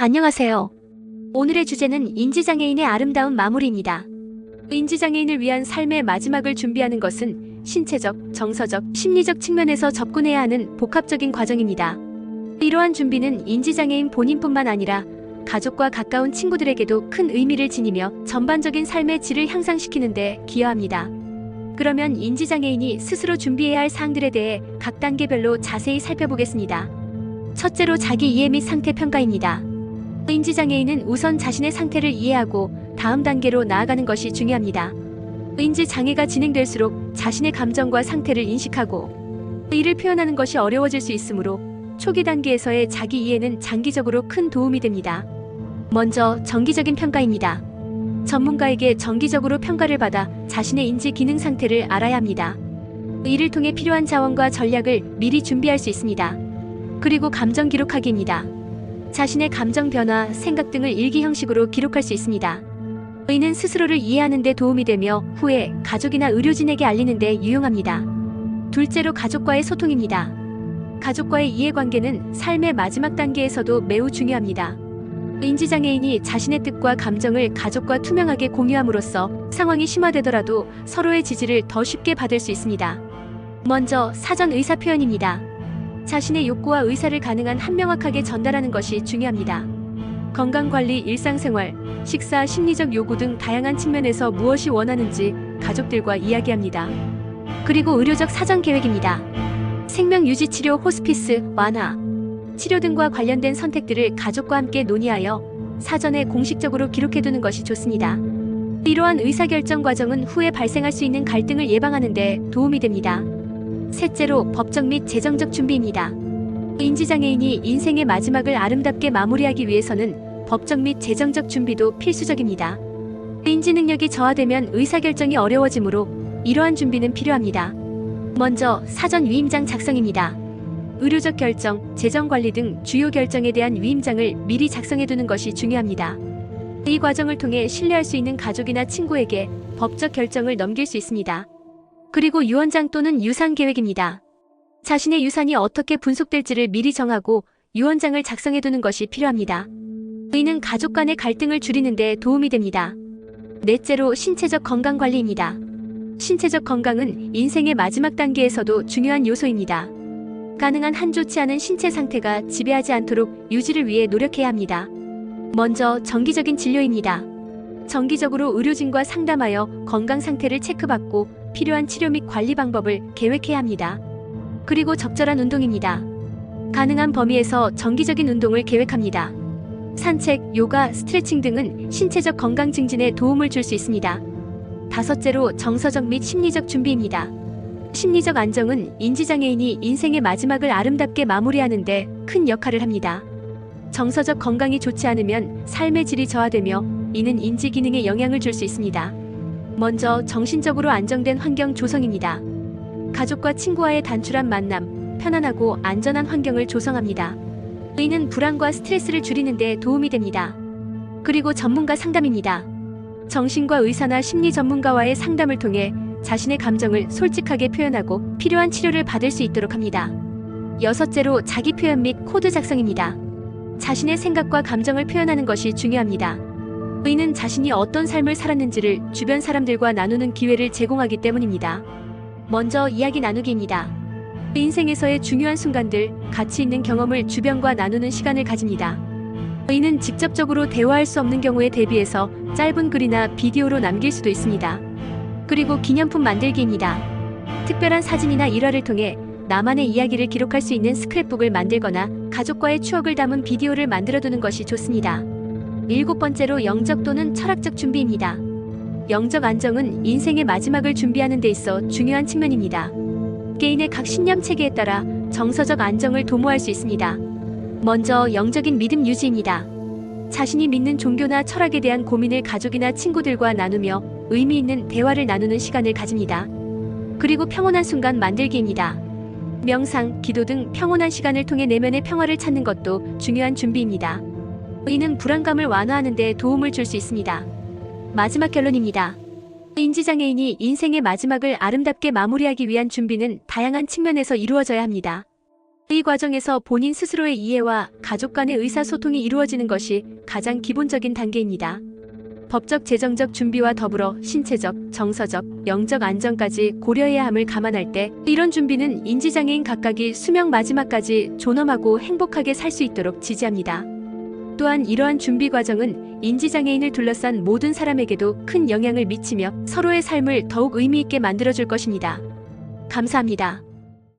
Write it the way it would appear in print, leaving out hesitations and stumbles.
안녕하세요. 오늘의 주제는 인지장애인의 아름다운 마무리입니다. 인지장애인을 위한 삶의 마지막을 준비하는 것은 신체적, 정서적, 심리적 측면에서 접근해야 하는 복합적인 과정입니다. 이러한 준비는 인지장애인 본인뿐만 아니라 가족과 가까운 친구들에게도 큰 의미를 지니며 전반적인 삶의 질을 향상시키는 데 기여합니다. 그러면 인지장애인이 스스로 준비해야 할 사항들에 대해 각 단계별로 자세히 살펴보겠습니다. 첫째로 자기 이해 및 상태 평가입니다. 인지장애인은 우선 자신의 상태를 이해하고 다음 단계로 나아가는 것이 중요합니다. 인지장애가 진행될수록 자신의 감정과 상태를 인식하고 이를 표현하는 것이 어려워질 수 있으므로 초기 단계에서의 자기 이해는 장기적으로 큰 도움이 됩니다. 먼저 정기적인 평가입니다. 전문가에게 정기적으로 평가를 받아 자신의 인지 기능 상태를 알아야 합니다. 이를 통해 필요한 자원과 전략을 미리 준비할 수 있습니다. 그리고 감정 기록하기입니다. 자신의 감정 변화, 생각 등을 일기 형식으로 기록할 수 있습니다. 이는 스스로를 이해하는 데 도움이 되며 후에 가족이나 의료진에게 알리는 데 유용합니다. 둘째로 가족과의 소통입니다. 가족과의 이해관계는 삶의 마지막 단계에서도 매우 중요합니다. 인지장애인이 자신의 뜻과 감정을 가족과 투명하게 공유함으로써 상황이 심화되더라도 서로의 지지를 더 쉽게 받을 수 있습니다. 먼저 사전 의사 표현입니다. 자신의 욕구와 의사를 가능한 한 명확하게 전달하는 것이 중요합니다. 건강관리, 일상생활, 식사, 심리적 요구 등 다양한 측면에서 무엇이 원하는지 가족들과 이야기합니다. 그리고 의료적 사전 계획입니다. 생명유지 치료, 호스피스, 완화, 치료 등과 관련된 선택들을 가족과 함께 논의하여 사전에 공식적으로 기록해두는 것이 좋습니다. 이러한 의사결정 과정은 후에 발생할 수 있는 갈등을 예방하는 데 도움이 됩니다. 셋째로 법적 및 재정적 준비입니다. 인지장애인이 인생의 마지막을 아름답게 마무리하기 위해서는 법적 및 재정적 준비도 필수적입니다. 인지 능력이 저하되면 의사결정이 어려워지므로 이러한 준비는 필요합니다. 먼저 사전 위임장 작성입니다. 의료적 결정, 재정관리 등 주요 결정에 대한 위임장을 미리 작성해두는 것이 중요합니다. 이 과정을 통해 신뢰할 수 있는 가족이나 친구에게 법적 결정을 넘길 수 있습니다. 그리고 유언장 또는 유산 계획입니다. 자신의 유산이 어떻게 분속될지를 미리 정하고 유언장을 작성해두는 것이 필요합니다. 이는 가족 간의 갈등을 줄이는 데 도움이 됩니다. 넷째로 신체적 건강관리입니다. 신체적 건강은 인생의 마지막 단계에서도 중요한 요소입니다. 가능한 한 좋지 않은 신체 상태가 지배하지 않도록 유지를 위해 노력해야 합니다. 먼저 정기적인 진료입니다. 정기적으로 의료진과 상담하여 건강 상태를 체크받고 필요한 치료 및 관리 방법을 계획해야 합니다. 그리고 적절한 운동입니다. 가능한 범위에서 정기적인 운동을 계획합니다. 산책, 요가, 스트레칭 등은 신체적 건강 증진에 도움을 줄 수 있습니다. 다섯째로 정서적 및 심리적 준비입니다. 심리적 안정은 인지장애인이 인생의 마지막을 아름답게 마무리하는 데 큰 역할을 합니다. 정서적 건강이 좋지 않으면 삶의 질이 저하되며 이는 인지 기능에 영향을 줄 수 있습니다. 먼저 정신적으로 안정된 환경 조성입니다. 가족과 친구와의 단출한 만남, 편안하고 안전한 환경을 조성합니다. 이는 불안과 스트레스를 줄이는 데 도움이 됩니다. 그리고 전문가 상담입니다. 정신과 의사나 심리 전문가와의 상담을 통해 자신의 감정을 솔직하게 표현하고 필요한 치료를 받을 수 있도록 합니다. 여섯째로 자기 표현 및 코드 작성입니다. 자신의 생각과 감정을 표현하는 것이 중요합니다. 이는 자신이 어떤 삶을 살았는지를 주변 사람들과 나누는 기회를 제공하기 때문입니다. 먼저 이야기 나누기입니다. 인생에서의 중요한 순간들, 가치 있는 경험을 주변과 나누는 시간을 가집니다. 이는 직접적으로 대화할 수 없는 경우에 대비해서 짧은 글이나 비디오로 남길 수도 있습니다. 그리고 기념품 만들기입니다. 특별한 사진이나 일화를 통해 나만의 이야기를 기록할 수 있는 스크랩북을 만들거나 가족과의 추억을 담은 비디오를 만들어두는 것이 좋습니다. 일곱 번째로 영적 또는 철학적 준비입니다. 영적 안정은 인생의 마지막을 준비하는 데 있어 중요한 측면입니다. 개인의 각 신념 체계에 따라 정서적 안정을 도모할 수 있습니다. 먼저 영적인 믿음 유지입니다. 자신이 믿는 종교나 철학에 대한 고민을 가족이나 친구들과 나누며 의미 있는 대화를 나누는 시간을 가집니다. 그리고 평온한 순간 만들기입니다. 명상, 기도 등 평온한 시간을 통해 내면의 평화를 찾는 것도 중요한 준비입니다. 이는 불안감을 완화하는 데 도움을 줄 수 있습니다. 마지막 결론입니다. 인지장애인이 인생의 마지막을 아름답게 마무리하기 위한 준비는 다양한 측면에서 이루어져야 합니다. 이 과정에서 본인 스스로의 이해와 가족 간의 의사소통이 이루어지는 것이 가장 기본적인 단계입니다. 법적 재정적 준비와 더불어 신체적, 정서적, 영적 안정까지 고려해야 함을 감안할 때 이런 준비는 인지장애인 각각이 수명 마지막까지 존엄하고 행복하게 살 수 있도록 지지합니다. 또한 이러한 준비 과정은 인지장애인을 둘러싼 모든 사람에게도 큰 영향을 미치며 서로의 삶을 더욱 의미 있게 만들어줄 것입니다. 감사합니다.